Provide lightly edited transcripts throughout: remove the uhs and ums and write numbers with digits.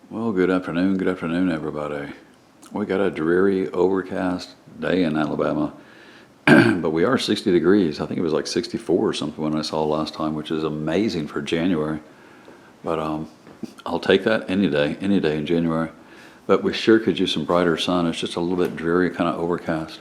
Well, good afternoon, everybody. We got a dreary, overcast day in Alabama, but we are 60 degrees. I think it was like 64 or something when I saw last time, which is amazing for January. But I'll take that any day in January. But we sure could use some brighter sun. It's just a little bit dreary, kind of overcast.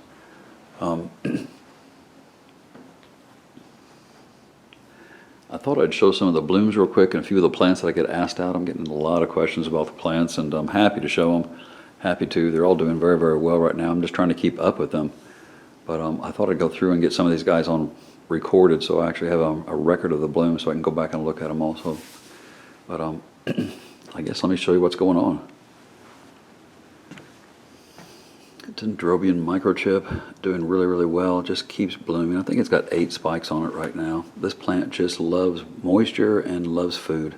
I thought I'd show some of the blooms real quick and a few of the plants that I get asked out. I'm getting a lot of questions about the plants, and I'm happy to show them. Happy to. They're all doing very, very well right now. I'm just trying to keep up with them. But I thought I'd go through and get some of these guys on recorded, so I actually have a record of the blooms so I can go back and look at them also. But I guess let me show you what's going on. Dendrobium microchip doing really, really well. Just keeps blooming. I think it's got 8 spikes on it right now. This plant just loves moisture and loves food.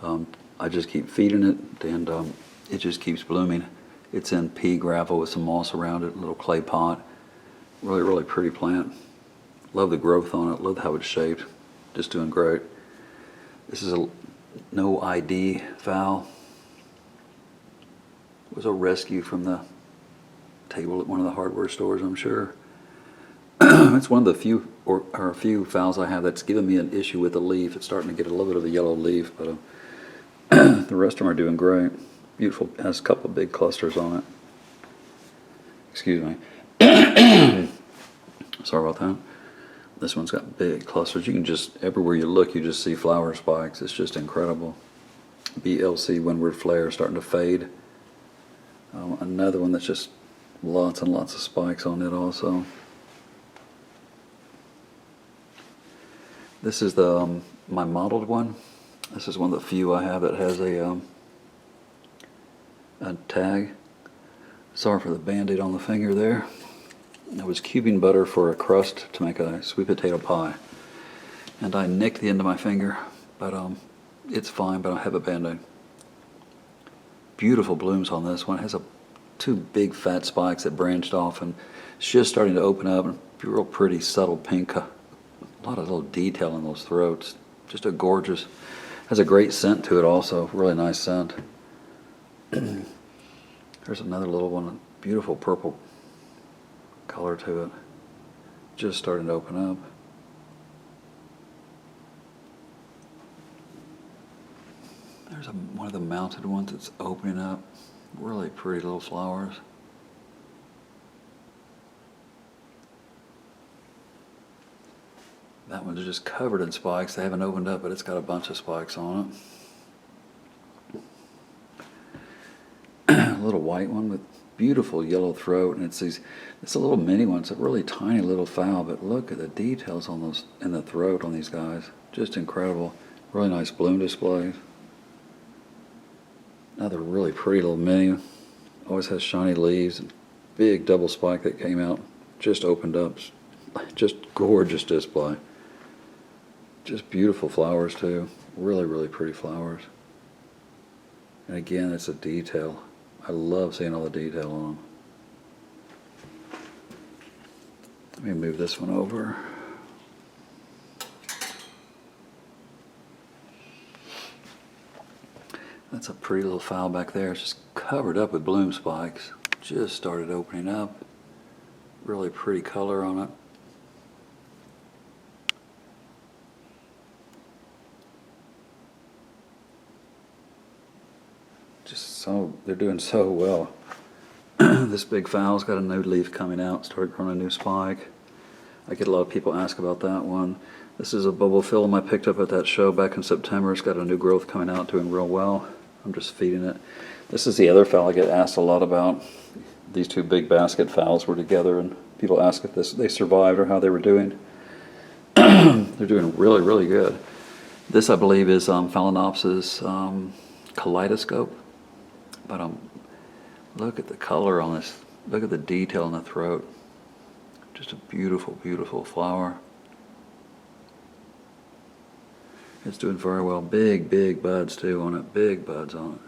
I just keep feeding it, and it just keeps blooming. It's in pea gravel with some moss around it, a little clay pot. Really, really pretty plant. Love the growth on it. Love how it's shaped. Just doing great. This is a no ID fowl. It was a rescue from the table at one of the hardware stores, I'm sure. It's one of the few or few fowls I have that's given me an issue with the leaf. It's starting to get a little bit of a yellow leaf, but the rest of them are doing great. Beautiful. Has a couple of big clusters on it. Excuse me. Sorry about that. This one's got big clusters. You can just, everywhere you look, you just see flower spikes. It's just incredible. BLC windward flare starting to fade. Another one that's just lots and lots of spikes on it also. This is the my mottled one. This is one of the few I have that has a tag. Sorry for the band-aid on the finger there. I was cubing butter for a crust to make a sweet potato pie, and I nicked the end of my finger, but it's fine, but I have a band-aid. Beautiful blooms on this one. It has 2 big fat spikes that branched off, and it's just starting to open up, and real pretty subtle pink. A lot of little detail in those throats. Just a gorgeous, has a great scent to it also, really nice scent. There's another little one, beautiful purple color to it. Just starting to open up. There's one of the mounted ones that's opening up. Really pretty little flowers. That one's just covered in spikes. They haven't opened up, but it's got a bunch of spikes on it. A little white one with beautiful yellow throat, and it's a little mini one. It's a really tiny little fowl, but look at the details on those in the throat on these guys. Just incredible. Really nice bloom displays. Another really pretty little mini. Always has shiny leaves. Big double spike that came out. Just opened up. Just gorgeous display. Just beautiful flowers too. Really, really pretty flowers. And again, it's a detail. I love seeing all the detail on them. Let me move this one over. That's a pretty little fowl back there. It's just covered up with bloom spikes. Just started opening up. Really pretty color on it. They're doing so well. This big fowl's got a new leaf coming out, started growing a new spike. I get a lot of people ask about that one. This is a Paphiopedilum I picked up at that show back in September. It's got a new growth coming out, doing real well. I'm just feeding it. This is the other fowl I get asked a lot about. These 2 big basket fowls were together, and people ask if they survived or how they were doing. They're doing really, really good. This, I believe, is Phalaenopsis kaleidoscope. But look at the color on this. Look at the detail in the throat. Just a beautiful, beautiful flower. It's doing very well. Big, big buds too on it. Big buds on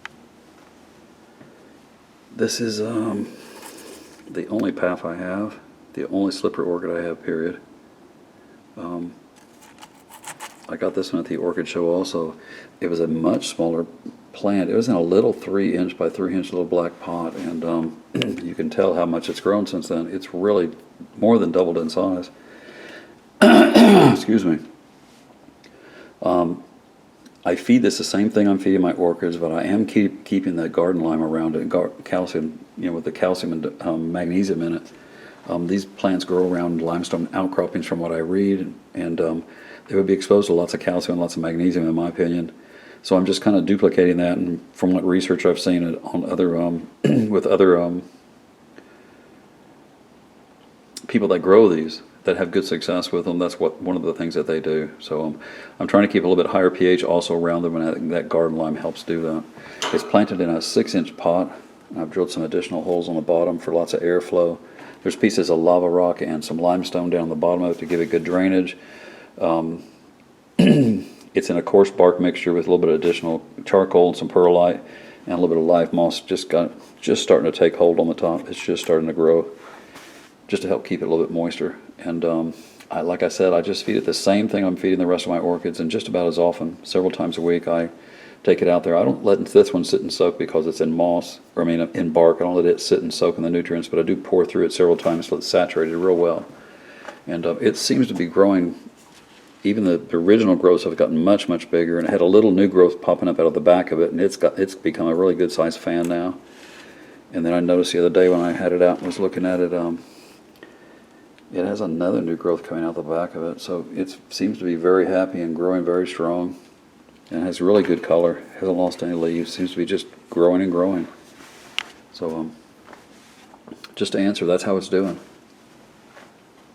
it. This is the only Paph I have. The only slipper orchid I have, period. I got this one at the Orchid show also. It was a much smaller plant. It was in a little 3-inch by 3-inch little black pot, and you can tell how much it's grown since then. It's really more than doubled in size. Excuse me. I feed this the same thing I'm feeding my orchids, but I am keeping that garden lime around it, calcium, with the calcium and magnesium in it. These plants grow around limestone outcroppings from what I read, and they would be exposed to lots of calcium and lots of magnesium, in my opinion. So I'm just kind of duplicating that, and from what research I've seen it on other with other people that grow these, that have good success with them, that's one of the things that they do. So I'm trying to keep a little bit higher pH also around them, and I think that garden lime helps do that. It's planted in a 6-inch pot. I've drilled some additional holes on the bottom for lots of airflow. There's pieces of lava rock and some limestone down the bottom of it to give it good drainage. It's in a coarse bark mixture with a little bit of additional charcoal and some perlite and a little bit of live moss. Just starting to take hold on the top. It's just starting to grow, just to help keep it a little bit moister. And like I said, I just feed it the same thing I'm feeding the rest of my orchids, and just about as often, several times a week, I take it out there. I don't let this one sit and soak because it's in moss, or in bark. I don't let it sit and soak in the nutrients, but I do pour through it several times so it's saturated real well. And it seems to be growing. Even the original growths have gotten much, much bigger, and it had a little new growth popping up out of the back of it, and it's become a really good sized fan now. And then I noticed the other day when I had it out and was looking at it, it has another new growth coming out the back of it. So it seems to be very happy and growing very strong, and it has really good color. It hasn't lost any leaves. Seems to be just growing and growing. So just to answer, that's how it's doing.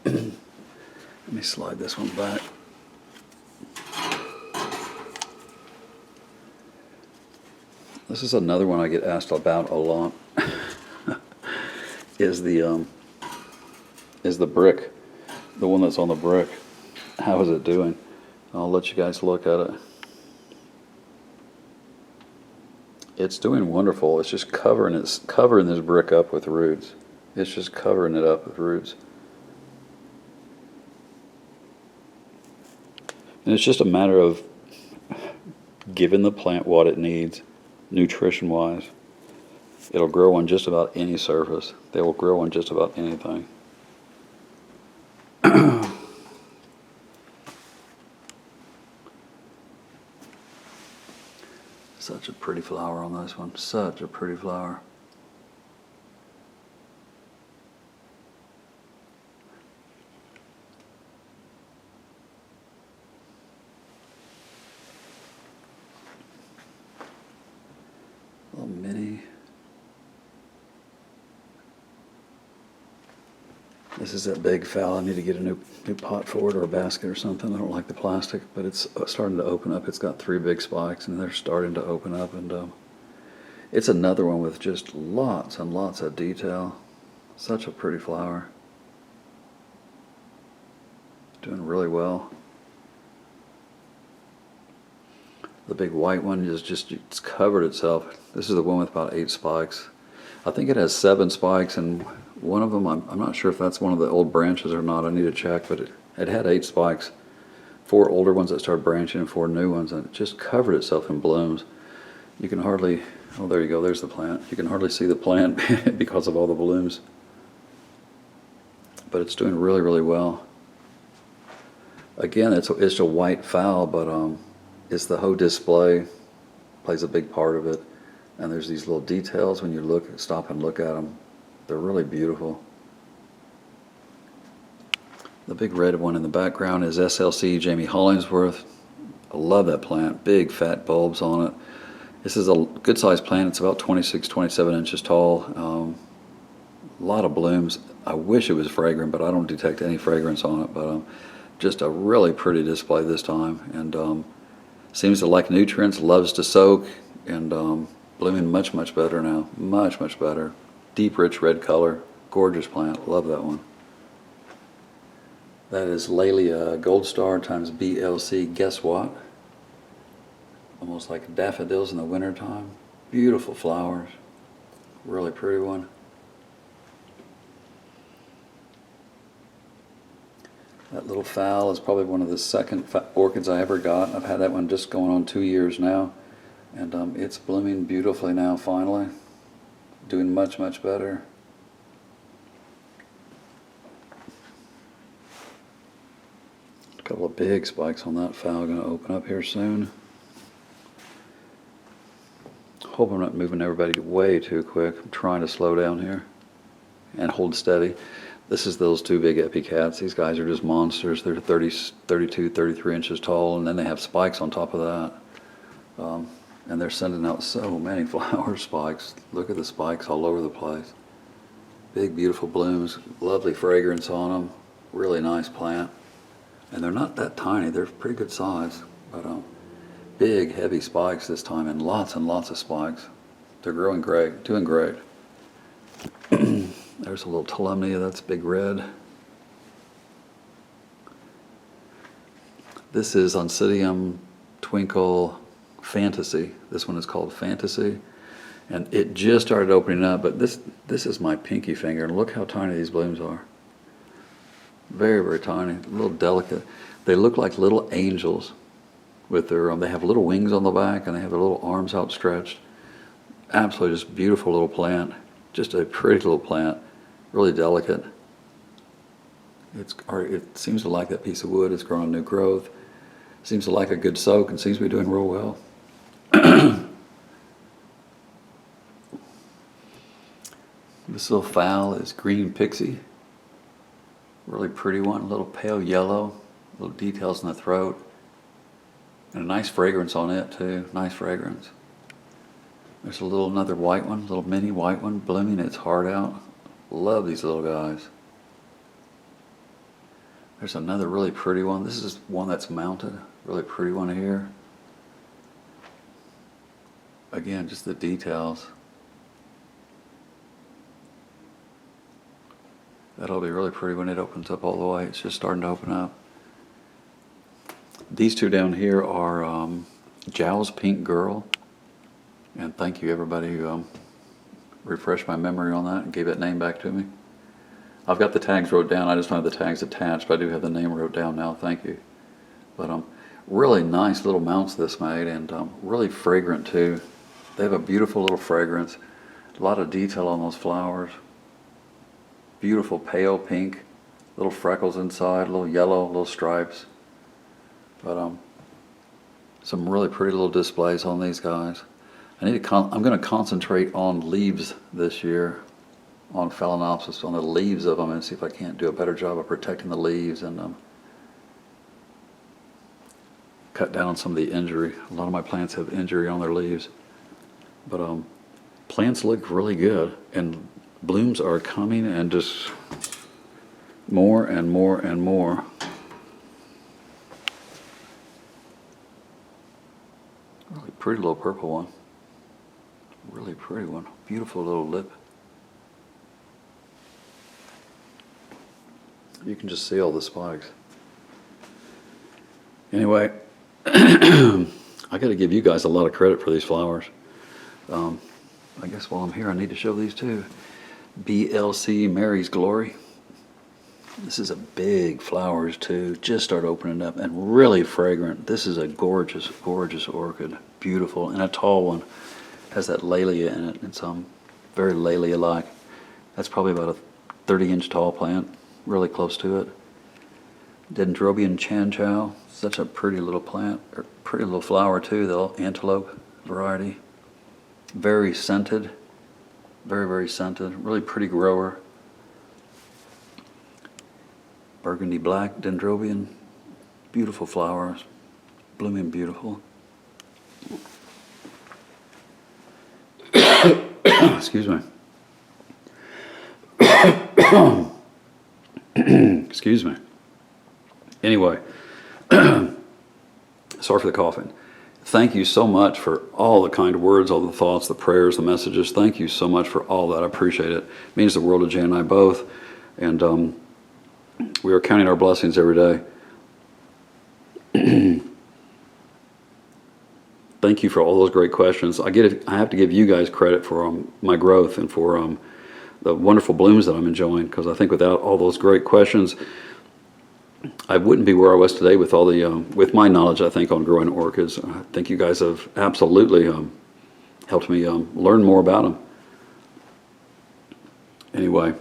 Let me slide this one back. This is another one I get asked about a lot. is the brick, the one that's on the brick. How is it doing? I'll let you guys look at it. It's doing wonderful. It's just covering this brick up with roots. It's just covering it up with roots. And it's just a matter of giving the plant what it needs, nutrition-wise. It'll grow on just about any surface. They will grow on just about anything. Such a pretty flower on this one. Such a pretty flower. Little mini. This is that big fowl. I need to get a new pot for it, or a basket or something. I don't like the plastic, but it's starting to open up. It's got 3 big spikes, and they're starting to open up. And it's another one with just lots and lots of detail. Such a pretty flower. Doing really well. The big white one is it's covered itself. This is the one with about 8 spikes. I think it has 7 spikes, and one of them, I'm not sure if that's one of the old branches or not. I need to check, but it had 8 spikes. 4 older ones that started branching and 4 new ones, and it just covered itself in blooms. You can hardly, oh, there you go, there's the plant. You can hardly see the plant because of all the blooms. But it's doing really, really well. Again, it's a white fowl, but it's the whole display plays a big part of it. And there's these little details when you stop and look at them. They're really beautiful. The big red one in the background is SLC Jamie Hollingsworth. I love that plant. Big fat bulbs on it. This is a good sized plant. It's about 26, 27 inches tall. A lot of blooms. I wish it was fragrant, but I don't detect any fragrance on it. But just a really pretty display this time. And seems to like nutrients, loves to soak, and blooming much, much better now. Much, much better. Deep, rich red color. Gorgeous plant. Love that one. That is Laelia Gold Star times BLC. Guess what? Almost like daffodils in the wintertime. Beautiful flowers. Really pretty one. That little fowl is probably one of the second orchids I ever got. I've had that one just going on 2 years now. And it's blooming beautifully now, finally. Doing much, much better. A couple of big spikes on that foul going to open up here soon. Hope I'm not moving everybody way too quick. I'm trying to slow down here and hold steady. This is those two big epicats. These guys are just monsters. They're 30, 32, 33 inches tall, and then they have spikes on top of that. And they're sending out so many flower spikes. Look at the spikes all over the place. Big, beautiful blooms, lovely fragrance on them. Really nice plant. And they're not that tiny. They're pretty good size. But big, heavy spikes this time, and lots of spikes. They're growing great, doing great. There's a little Tolumnia, that's big red. This is Oncidium Twinkle Fantasy. This one is called Fantasy. And it just started opening up, but this is my pinky finger, and look how tiny these blooms are. Very, very tiny, a little delicate. They look like little angels with their, they have little wings on the back, and they have their little arms outstretched. Absolutely just beautiful little plant. Just a pretty little plant, really delicate. It seems to like that piece of wood. It's growing new growth. Seems to like a good soak and seems to be doing real well. This little fowl is green pixie. Really pretty one, a little pale yellow, little details in the throat. And a nice fragrance on it too, nice fragrance. There's another white one, little mini white one, blooming its heart out. Love these little guys. There's another really pretty one. This is one that's mounted, really pretty one here. Again, just the details. That'll be really pretty when it opens up all the way. It's just starting to open up. These two down here are Jowl's Pink Girl. And thank you everybody who refreshed my memory on that and gave that name back to me. I've got the tags wrote down. I just don't have the tags attached, but I do have the name wrote down now. Thank you. But really nice little mounts this made, and really fragrant too. They have a beautiful little fragrance. A lot of detail on those flowers. Beautiful pale pink, little freckles inside, little yellow, little stripes. But some really pretty little displays on these guys. I'm going to concentrate on leaves this year, on Phalaenopsis, on the leaves of them, and see if I can't do a better job of protecting the leaves and cut down on some of the injury. A lot of my plants have injury on their leaves. But plants look really good, and blooms are coming, and just more and more and more. Really pretty little purple one. Really pretty one. Beautiful little lip. You can just see all the spikes. Anyway, I got to give you guys a lot of credit for these flowers. I guess while I'm here, I need to show these too. BLC Mary's Glory. This is a big flowers too. Just start opening up and really fragrant. This is a gorgeous, gorgeous orchid. Beautiful, and a tall one. Has that laelia in it. It's very laelia-like. That's probably about a 30-inch tall plant. Really close to it. Dendrobium chanchow. Such a pretty little plant, or pretty little flower too. The antelope variety. Very scented. Very, very scented. Really pretty grower. Burgundy black dendrobium. Beautiful flowers. Blooming beautiful. Excuse me. Excuse me. Anyway, sorry for the coughing. Thank you so much for all the kind words, all the thoughts, the prayers, the messages. Thank you so much for all that. I appreciate it. It means the world to Jay and I both. And we are counting our blessings every day. Thank you for all those great questions. I have to give you guys credit for my growth and for the wonderful blooms that I'm enjoying, because I think without all those great questions, I wouldn't be where I was today with all the with my knowledge, I think, on growing orchids. I think you guys have absolutely helped me learn more about them. Anyway,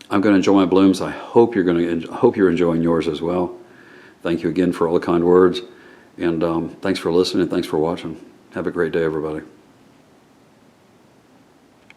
I'm going to enjoy my blooms. I hope you're enjoying yours as well. Thank you again for all the kind words, and thanks for listening. Thanks for watching. Have a great day, everybody.